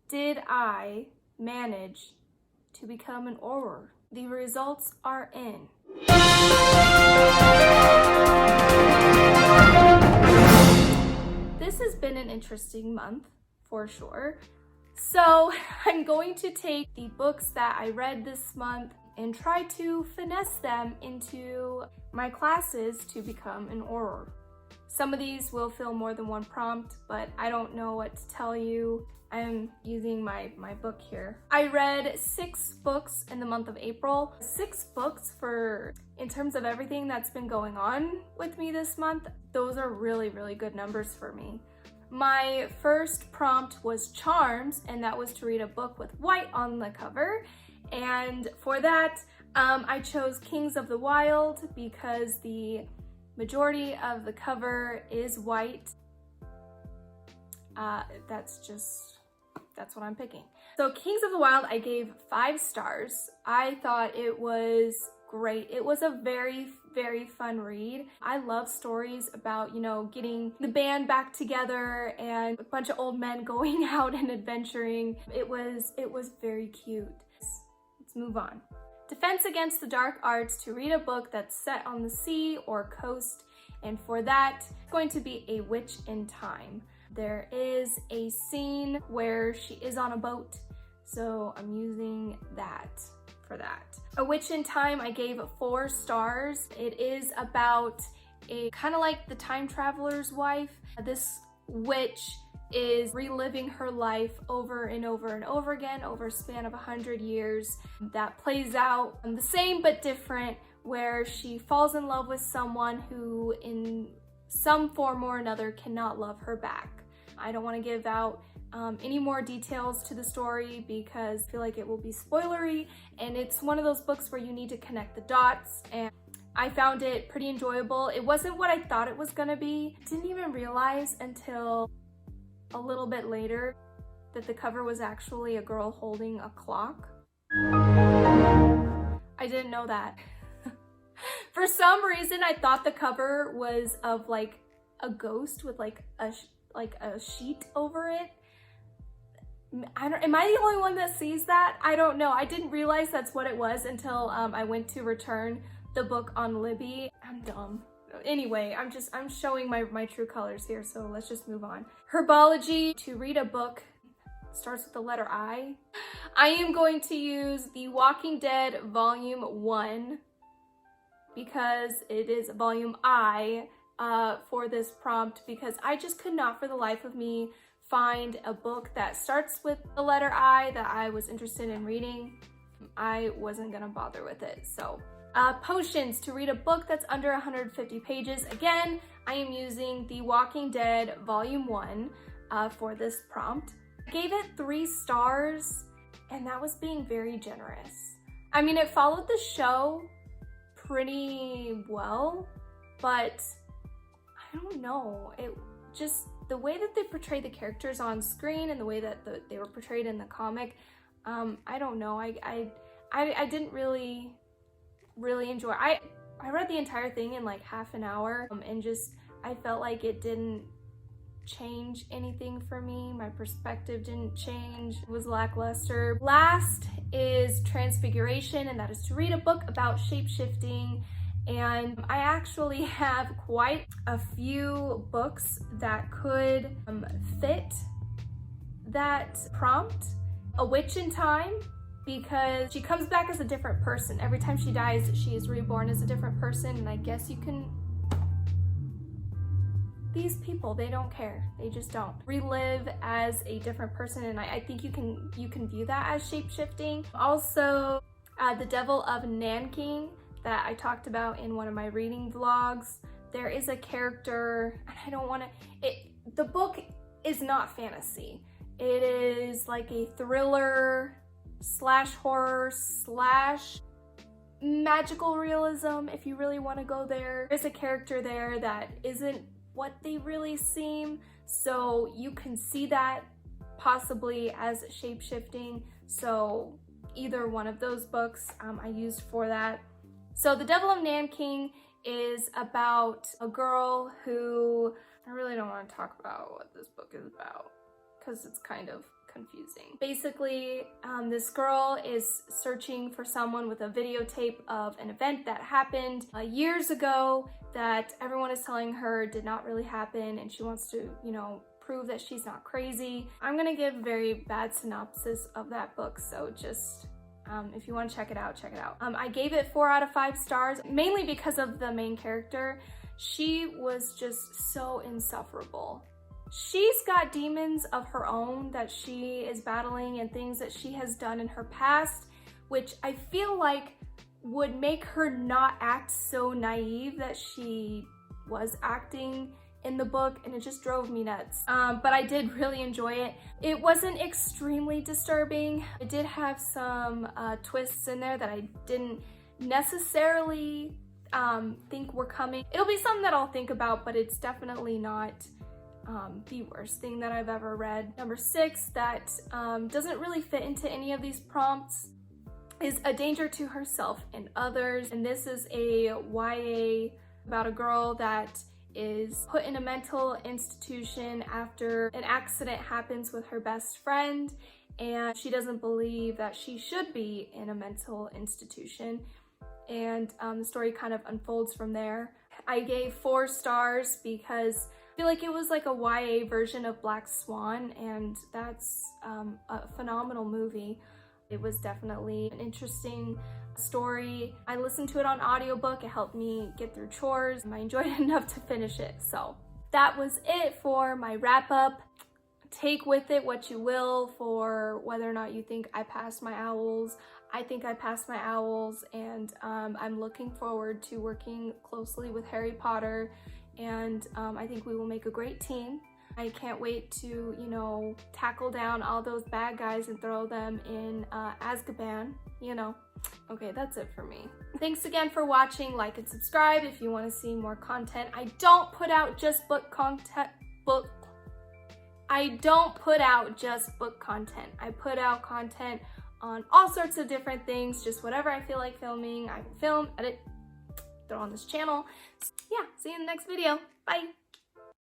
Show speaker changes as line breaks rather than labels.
Did I manage to become an auror? The results are in. This has been an interesting month, for sure. So I'm going to take the books that I read this month and try to finesse them into my classes to become an auror. Some of these will fill more than one prompt, but I don't know what to tell you. I'm using my book here. I read 6 books in the month of April. 6 books in terms of everything that's been going on with me this month. Those are really, really good numbers for me. My first prompt was Charms, and that was to read a book with white on the cover. And for that, I chose Kings of the Wyld because the majority of the cover is white. That's what I'm picking. So Kings of the Wyld, I gave 5 stars. I thought it was great. It was a very, very fun read. I love stories about, you know, getting the band back together and a bunch of old men going out and adventuring. It was very cute. Let's move on. Defense Against the Dark Arts, to read a book that's set on the sea or coast, and for that, it's going to be A Witch in Time. There is a scene where she is on a boat, so I'm using that for that. A Witch in Time, I gave 4 stars. It is about a kind of like the time traveler's wife. This witch is reliving her life over and over and over again over a span of 100 years. That plays out the same but different, where she falls in love with someone who in some form or another cannot love her back. I don't want to give out any more details to the story because I feel like it will be spoilery, and it's one of those books where you need to connect the dots, and I found it pretty enjoyable. It wasn't what I thought it was gonna be. I didn't even realize until a little bit later that the cover was actually a girl holding a clock. I didn't know that. For some reason, I thought the cover was of like a ghost with like a sheet over it. Am I the only one that sees that? I don't know. I didn't realize that's what it was until I went to return the book on Libby. I'm dumb. Anyway, I'm showing my true colors here, so let's just move on. Herbology, to read a book starts with the letter I. I am going to use The Walking Dead Volume 1 because it is Volume I for this prompt, because I just could not for the life of me find a book that starts with the letter I that I was interested in reading. I wasn't gonna bother with it, so. Potions, to read a book that's under 150 pages. Again, I am using The Walking Dead Volume 1 for this prompt. I gave it 3 stars, and that was being very generous. I mean, it followed the show pretty well, but I don't know. It just, the way that they portrayed the characters on screen and the way that they were portrayed in the comic, I don't know. I didn't really enjoy. I read the entire thing in like half an hour, and just I felt like it didn't change anything for me. My perspective didn't change. It was lackluster. Last is Transfiguration, and that is to read a book about shape-shifting. And I actually have quite a few books that could fit that prompt. A Witch in Time, because she comes back as a different person. Every time she dies, she is reborn as a different person, and I guess you can... These people, they don't care. They just don't. Relive as a different person, and I think you can view that as shape-shifting. Also, The Devil of Nanking, that I talked about in one of my reading vlogs. There is a character, and I don't want to... The book is not fantasy. It is like a thriller / horror / magical realism, if you really want to go there. There's a character there that isn't what they really seem, so you can see that possibly as shape-shifting. So either one of those books I used for that. So The Devil of Nanking is about a girl who... I really don't want to talk about what this book is about because it's kind of confusing. Basically, this girl is searching for someone with a videotape of an event that happened years ago that everyone is telling her did not really happen, and she wants to, you know, prove that she's not crazy. I'm gonna give a very bad synopsis of that book, so just if you want to check it out, check it out. I gave it 4 out of 5 stars, mainly because of the main character. She was just so insufferable. She's got demons of her own that she is battling and things that she has done in her past, which I feel like would make her not act so naive that she was acting in the book, and it just drove me nuts. But I did really enjoy it. It wasn't extremely disturbing. It did have some twists in there that I didn't necessarily think were coming. It'll be something that I'll think about, but it's definitely not the worst thing that I've ever read. Number 6 that doesn't really fit into any of these prompts is A Danger to Herself and Others. And this is a YA about a girl that is put in a mental institution after an accident happens with her best friend, and she doesn't believe that she should be in a mental institution, and the story kind of unfolds from there. I gave 4 stars because I feel like it was like a YA version of Black Swan, and that's a phenomenal movie. It was definitely an interesting story. I listened to it on audiobook. It helped me get through chores, and I enjoyed it enough to finish it. So that was it for my wrap up. Take with it what you will for whether or not you think I passed my owls. I think I passed my owls, and I'm looking forward to working closely with Harry Potter, and I think we will make a great team. I can't wait to, you know, tackle down all those bad guys and throw them in Azkaban, you know. Okay, that's it for me. Thanks again for watching. Like and subscribe if you want to see more content. I don't put out just book content. I put out content on all sorts of different things, just whatever I feel like filming. I will film, edit, throw on this channel. Yeah, see you in the next video. Bye.